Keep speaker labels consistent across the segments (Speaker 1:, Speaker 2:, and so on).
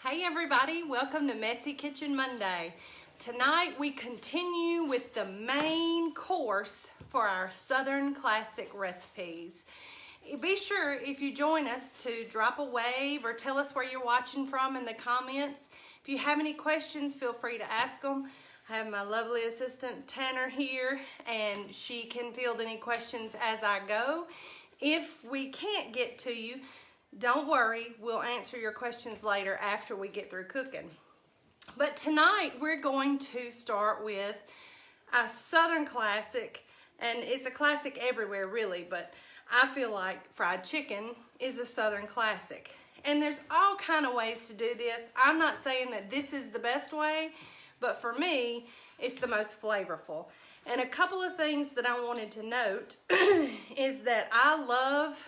Speaker 1: Hey everybody, welcome to Messy Kitchen Monday. Tonight we continue with the main course for our Southern Classic recipes. Be sure if you join us to drop a wave or tell us where you're watching from in the comments. If you have any questions, feel free to ask them. I have my lovely assistant Tanner here and she can field any questions as I go. If we can't get to you, don't worry, we'll answer your questions later after we get through cooking. But tonight we're going to start with a Southern classic, and it's a classic everywhere really, but I feel like fried chicken is a Southern classic. And there's all kind of ways to do this. I'm not saying that this is the best way, but for me, it's the most flavorful. And a couple of things that I wanted to note is that I love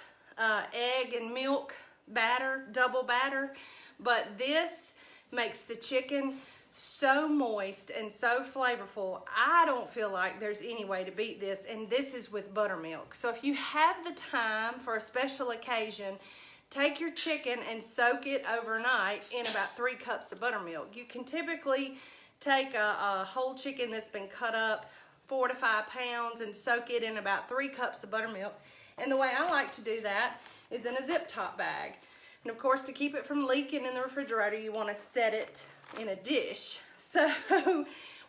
Speaker 1: egg and milk batter, double batter, but this makes the chicken so moist and so flavorful. I don't feel like there's any way to beat this, and this is with buttermilk. So if you have the time for a special occasion, take your chicken and soak it overnight in about 3 cups of buttermilk. You can typically take a whole chicken that's been cut up 4 to 5 pounds and soak it in about 3 cups of buttermilk. And the way I like to do that is in a zip top bag. And of course, to keep it from leaking in the refrigerator, you want to set it in a dish. So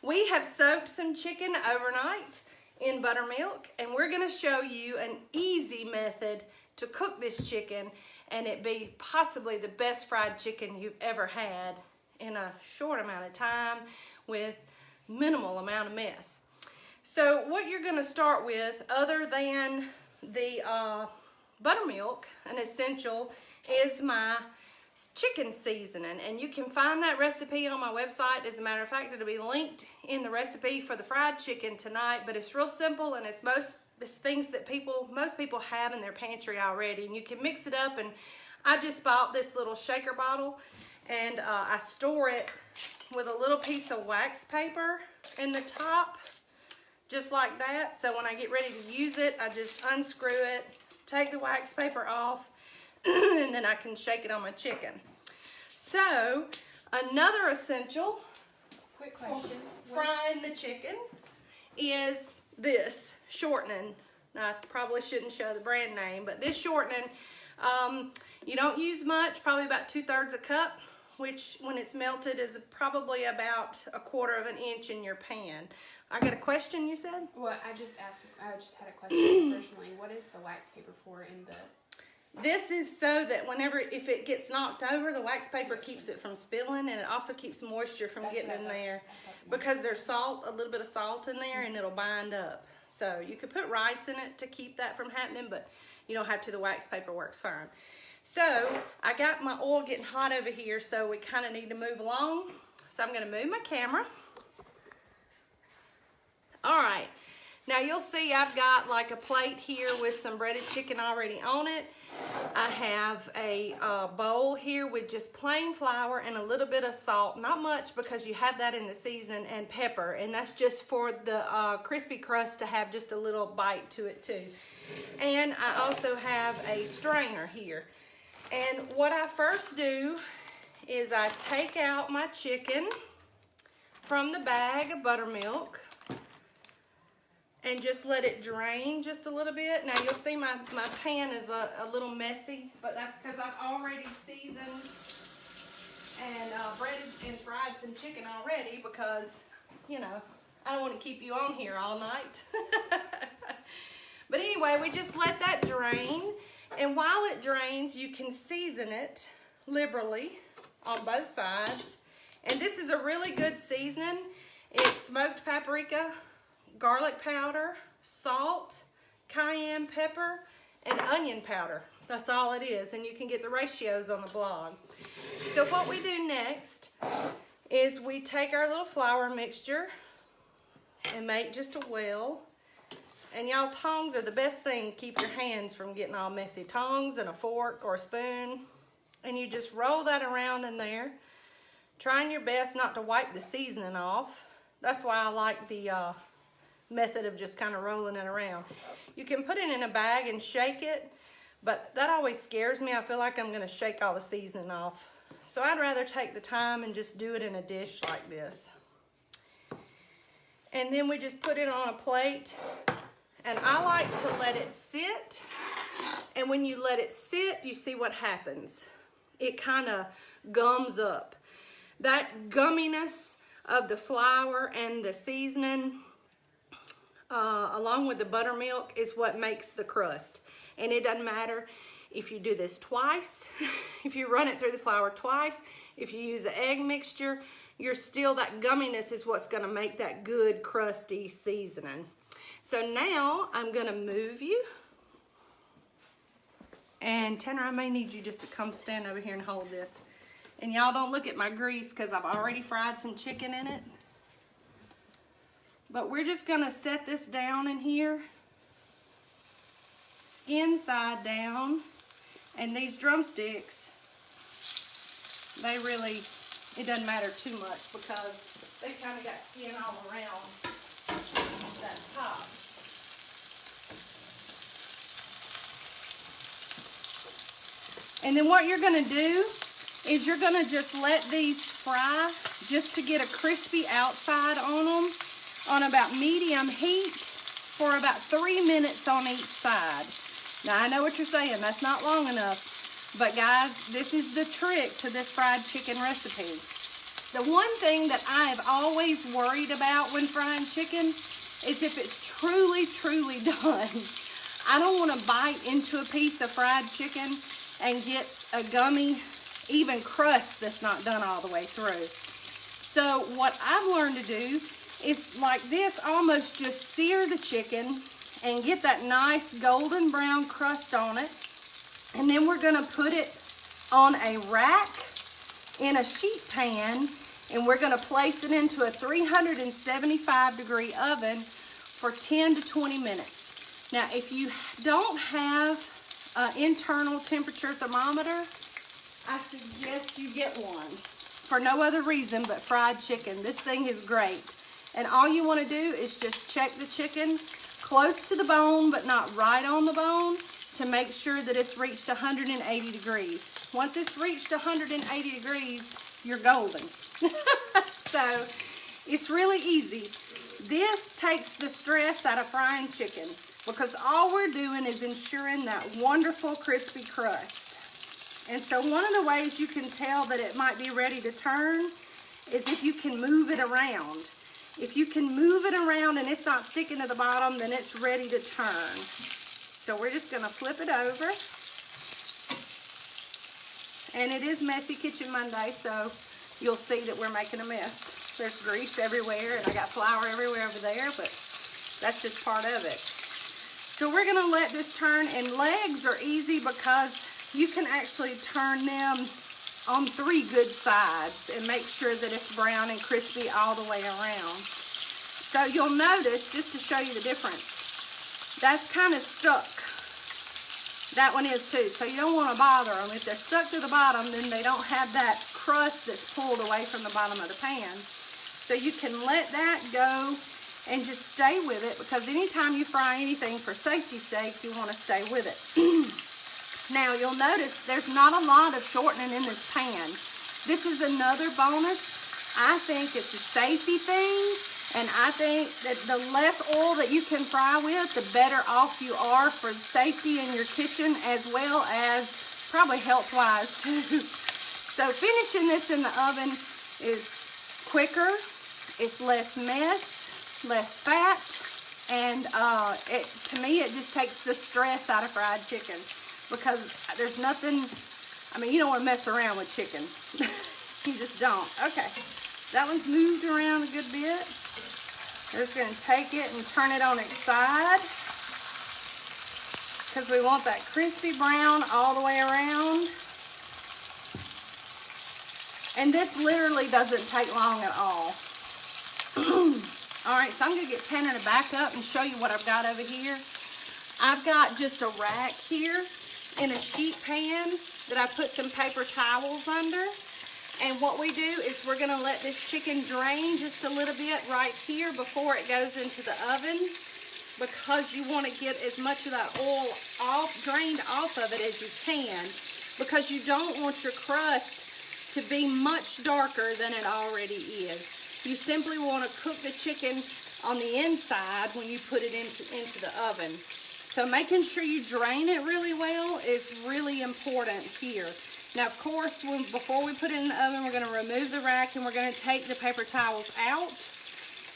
Speaker 1: we have soaked some chicken overnight in buttermilk, and we're going to show you an easy method to cook this chicken and it be possibly the best fried chicken you've ever had in a short amount of time with minimal amount of mess. So what you're going to start with, other than the buttermilk, an essential is my chicken seasoning, and you can find that recipe on my website. As a matter of fact, it'll be linked in the recipe for the fried chicken tonight, but it's real simple, and it's things that most people have in their pantry already, and you can mix it up. And I just bought this little shaker bottle, and I store it with a little piece of wax paper in the top, just like that. So when I get ready to use it, I just unscrew it, take the wax paper off, and then I can shake it on my chicken. So another essential,
Speaker 2: Quick question.
Speaker 1: frying the chicken, is this shortening. Now, I probably shouldn't show the brand name, but this shortening, you don't use much, probably about 2/3 a cup, which when it's melted is probably about 1/4 of an inch in your pan. I got a question, you said?
Speaker 2: Well, I just had a question personally. What is the wax paper for in the...
Speaker 1: This is so that if it gets knocked over, the wax paper keeps it from spilling, and it also keeps moisture from getting in there, because there's a little bit of salt in there, and it'll bind up. So you could put rice in it to keep that from happening, but you don't have to. The wax paper works fine. So I got my oil getting hot over here, so we kind of need to move along. So I'm going to move my camera. All right, now you'll see I've got like a plate here with some breaded chicken already on it. I have a bowl here with just plain flour and a little bit of salt, not much because you have that in the seasoning, and pepper, and that's just for the crispy crust to have just a little bite to it too. And I also have a strainer here. And what I first do is I take out my chicken from the bag of buttermilk and just let it drain just a little bit. Now you'll see my pan is a little messy, but that's because I've already seasoned and breaded and fried some chicken already, because, you know, I don't want to keep you on here all night. But anyway, we just let that drain, and while it drains, you can season it liberally on both sides. And this is a really good seasoning. It's smoked paprika, garlic powder, salt, cayenne pepper, and onion powder. That's all it is, and you can get the ratios on the blog. So what we do next is we take our little flour mixture and make just a well. And y'all, tongs are the best thing to keep your hands from getting all messy. Tongs and a fork or a spoon, and you just roll that around in there, trying your best not to wipe the seasoning off. That's why I like the method of just kind of rolling it around. You can put it in a bag and shake it, but that always scares me. I feel like I'm going to shake all the seasoning off So I'd rather take the time and just do it in a dish like this. And then we just put it on a plate. And I like to let it sit. And when you let it sit, you see what happens. It kind of gums up. That gumminess of the flour and the seasoning, along with the buttermilk, is what makes the crust. And it doesn't matter if you do this twice, if you run it through the flour twice, if you use the egg mixture, that gumminess is what's gonna make that good crusty seasoning. So now I'm gonna move you. And Tanner, I may need you just to come stand over here and hold this. And y'all don't look at my grease because I've already fried some chicken in it. But we're just gonna set this down in here, skin side down. And these drumsticks, they really, it doesn't matter too much because they kind of got skin all around that top. And then what you're gonna do is you're gonna just let these fry just to get a crispy outside on them on about medium heat for about 3 minutes on each side. Now I know what you're saying, that's not long enough, but guys, this is the trick to this fried chicken recipe. The one thing that I have always worried about when frying chicken is if it's truly, truly done. I don't want to bite into a piece of fried chicken and get a gummy, even crust that's not done all the way through. So what I've learned to do is like this, almost just sear the chicken and get that nice golden brown crust on it. And then we're gonna put it on a rack in a sheet pan, and we're gonna place it into a 375-degree oven for 10 to 20 minutes. Now, if you don't have an internal temperature thermometer, I suggest you get one for no other reason but fried chicken. This thing is great. And all you wanna do is just check the chicken close to the bone, but not right on the bone, to make sure that it's reached 180 degrees. Once it's reached 180 degrees, you're golden. So it's really easy. This takes the stress out of frying chicken because all we're doing is ensuring that wonderful crispy crust. And so one of the ways you can tell that it might be ready to turn is if you can move it around. If you can move it around and it's not sticking to the bottom, then it's ready to turn. So we're just gonna flip it over. And it is Messy Kitchen Monday, so you'll see that we're making a mess. There's grease everywhere and I got flour everywhere over there, but that's just part of it. So we're gonna let this turn, and legs are easy because you can actually turn them on 3 good sides and make sure that it's brown and crispy all the way around. So you'll notice, just to show you the difference, that's kind of stuck. That one is too, so you don't want to bother them. If they're stuck to the bottom, then they don't have that crust that's pulled away from the bottom of the pan. So you can let that go and just stay with it, because anytime you fry anything for safety's sake, you want to stay with it. Now, you'll notice there's not a lot of shortening in this pan. This is another bonus. I think it's a safety thing, and I think that the less oil that you can fry with, the better off you are for safety in your kitchen, as well as probably health-wise too. So finishing this in the oven is quicker, it's less mess, less fat, and to me it just takes the stress out of fried chicken. Because there's nothing, I mean, you don't want to mess around with chicken. You just don't. Okay, that one's moved around a good bit. We're just going to take it and turn it on its side, because we want that crispy brown all the way around. And this literally doesn't take long at all. All right, so I'm going to get Tanner to back up and show you what I've got over here. I've got just a rack here in a sheet pan that I put some paper towels under. And what we do is we're gonna let this chicken drain just a little bit right here before it goes into the oven, because you wanna get as much of that oil drained off of it as you can, because you don't want your crust to be much darker than it already is. You simply want to cook the chicken on the inside when you put it into the oven. So making sure you drain it really well is really important here. Now, of course, before we put it in the oven, we're going to remove the rack and we're going to take the paper towels out.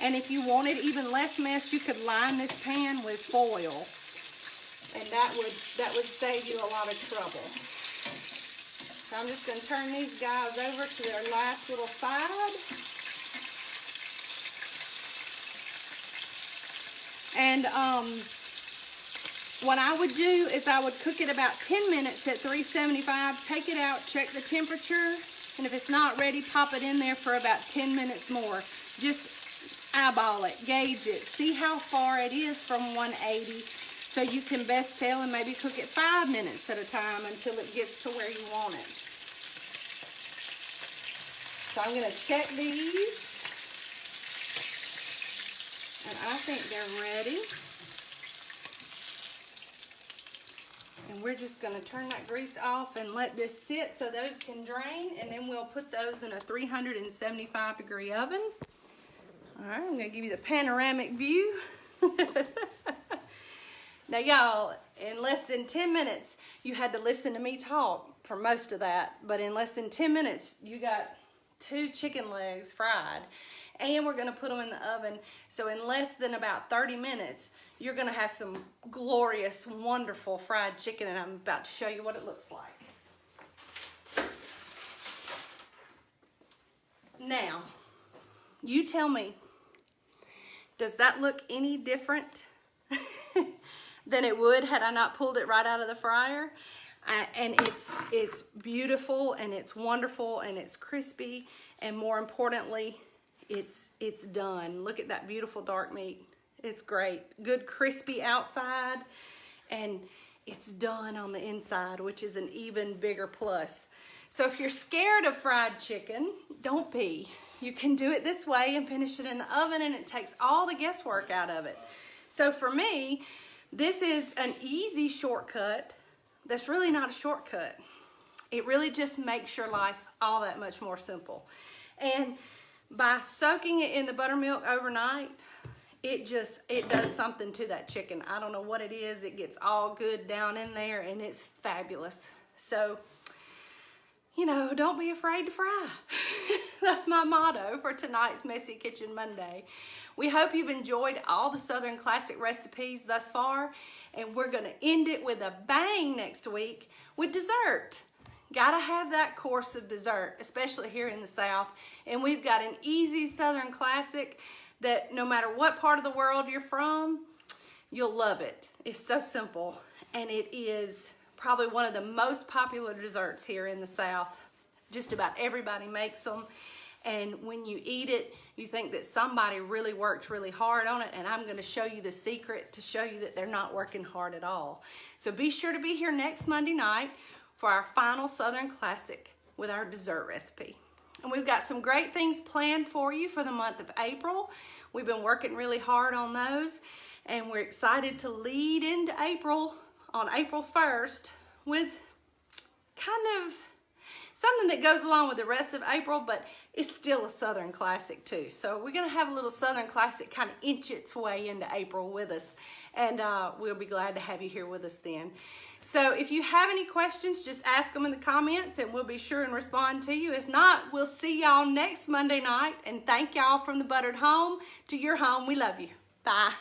Speaker 1: And if you wanted even less mess, you could line this pan with foil. And that would save you a lot of trouble. So I'm just going to turn these guys over to their last little side. And what I would do is I would cook it about 10 minutes at 375, take it out, check the temperature, and if it's not ready, pop it in there for about 10 minutes more. Just eyeball it, gauge it, see how far it is from 180 so you can best tell, and maybe cook it 5 minutes at a time until it gets to where you want it. So I'm going to check these, and I think they're ready. And we're just going to turn that grease off and let this sit so those can drain, and then we'll put those in a 375-degree oven. All right, I'm going to give you the panoramic view. Now, y'all, in less than 10 minutes, you had to listen to me talk for most of that, but in less than 10 minutes, you got 2 chicken legs fried, and we're going to put them in the oven. So in less than about 30 minutes, you're going to have some glorious, wonderful fried chicken, and I'm about to show you what it looks like. Now, you tell me, does that look any different than it would had I not pulled it right out of the fryer? And it's beautiful, and it's wonderful, and it's crispy, and more importantly, it's done. Look at that beautiful dark meat. It's great. Good crispy outside, and it's done on the inside, which is an even bigger plus. So if you're scared of fried chicken, don't be. You can do it this way and finish it in the oven, and it takes all the guesswork out of it. So for me, this is an easy shortcut that's really not a shortcut. It really just makes your life all that much more simple. And by soaking it in the buttermilk overnight, it does something to that chicken. I don't know what it is. It gets all good down in there, and it's fabulous. So, you know, don't be afraid to fry. That's my motto for tonight's Messy Kitchen Monday. We hope you've enjoyed all the Southern Classic recipes thus far, and we're going to end it with a bang next week with dessert. Gotta have that course of dessert, especially here in the South. And we've got an easy Southern classic that no matter what part of the world you're from, you'll love it. It's so simple, and it is probably one of the most popular desserts here in the South. Just about everybody makes them, and when you eat it, you think that somebody really worked really hard on it, and I'm going to show you the secret to show you that they're not working hard at all. So be sure to be here next Monday night for our final Southern Classic with our dessert recipe. And we've got some great things planned for you for the month of April. We've been working really hard on those, and we're excited to lead into April on April 1st with kind of something that goes along with the rest of April, but it's still a Southern classic too. So we're gonna have a little Southern classic kind of inch its way into April with us, and we'll be glad to have you here with us then. So if you have any questions, just ask them in the comments, and we'll be sure and respond to you. If not, we'll see y'all next Monday night, and thank y'all from the Buttered Home to your home. We love you. Bye.